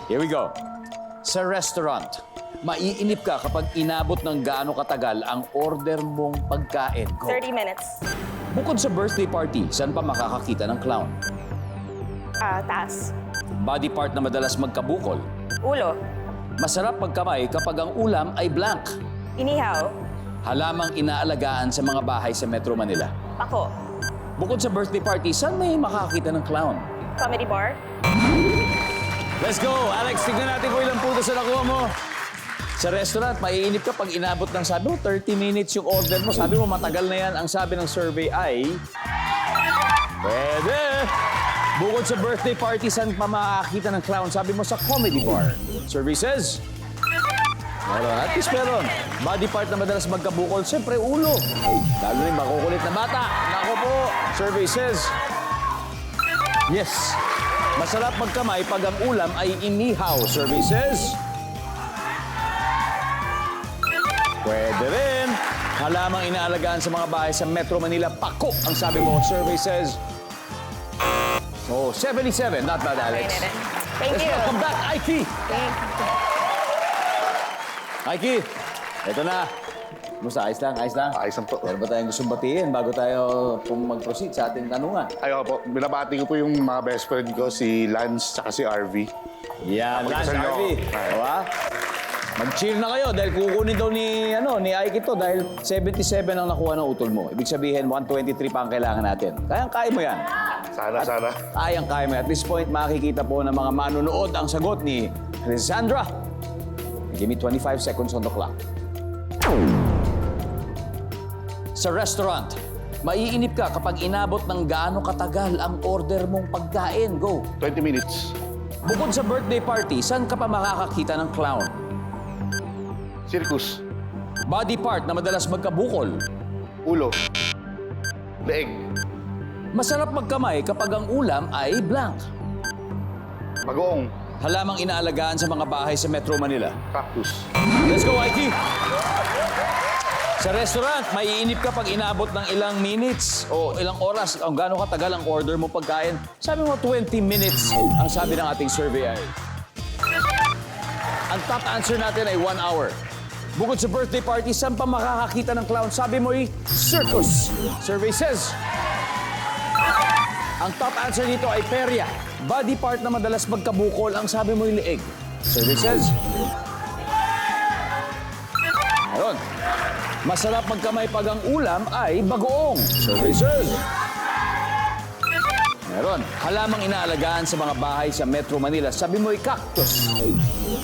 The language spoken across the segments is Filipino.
Here we go. Sa restaurant, maiinip ka kapag inabot ng gaano katagal ang order mong pagkain. Go. 30 minutes. Bukod sa birthday party, saan pa makakakita ng clown? Taas. Body part na madalas magkabukol. Ulo. Masarap pagkamay kapag ang ulam ay blank. Inihaw. Halamang inaalagaan sa mga bahay sa Metro Manila. Ako. Bukod sa birthday party, saan may makakakita ng clown? Comedy bar. Let's go! Alex, tignan natin kung ilang puntos na nakuha mo. Sa restaurant, maiinip ka pag inabot ng sabi mo, 30 minutes yung order mo. Sabi mo, matagal na yan. Ang sabi ng survey ay... Pwede! Bukod sa birthday party, saan pa makakita ng clown? Sabi mo, sa comedy bar. Survey says... Meron, at least meron. Body part na madalas magkabukol, siyempre ulo. Lalo na yung makukulit na bata. Nako po, survey says... Yes. Masarap magkamay pag ang ulam ay inihaw, survey says. Pwede rin. Halamang inaalagaan sa mga bahay sa Metro Manila, pako ang sabi mo, survey says. Oh, 77. Not bad, Alex. Thank Let's you. welcome back, Aiki. Aiki, eto na. Kumusta? Ayos lang, ayos lang. Ayos lang po. Meron ba tayong gustong batiin bago tayo mag-proceed sa ating tanungan? Ayoko po. Binabati ko po yung mga best friend ko, si Lance tsaka si RV. Yan, Lance Magkasal Harvey. ako. Diba? Mag-chill na kayo dahil kukunin daw ni Ike ito dahil 77 ang nakuha ng utol mo. Ibig sabihin, 123 pa ang kailangan natin. Kayang-kaya mo yan. Sana. Kayang-kaya mo yan. At this point, makikita po ng mga manunood ang sagot ni Alessandra. Give me 25 seconds on the clock. Sa restaurant, maiinip ka kapag inabot ng gaano katagal ang order mong pagkain. Go! 20 minutes. Bukod sa birthday party, saan ka pa makakakita ng clown? Circus. Body part na madalas magkabukol. Ulo. Leeg. Masarap magkamay kapag ang ulam ay blank. Bagoong. Halamang inaalagaan sa mga bahay sa Metro Manila. Cactus. Let's go, Aiki! Sa restaurant, maiinip ka pag inabot ng ilang minutes o ilang oras kung gaano katagal ang order mo pagkain. Sabi mo, 20 minutes ang sabi ng ating survey ay. Ang top answer natin ay 1 hour. Bukod sa birthday party, saan pa makakakita ng clown? Sabi mo ay circus. Survey says. Ang top answer dito ay perya. Body part na madalas magkabukol, ang sabi mo ay leeg. Survey says. Ayun. Masarap magkamay pag ang ulam ay bagoong. Survey says. Meron. Halamang inaalagaan sa mga bahay sa Metro Manila. Sabi mo ay cactus.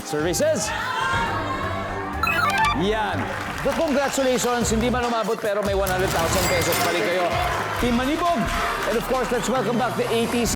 Survey says. Yan. Congratulations. Hindi man umabot pero may 100,000 pesos pa rin kayo. Team Manibog. And of course, let's welcome back the 80s.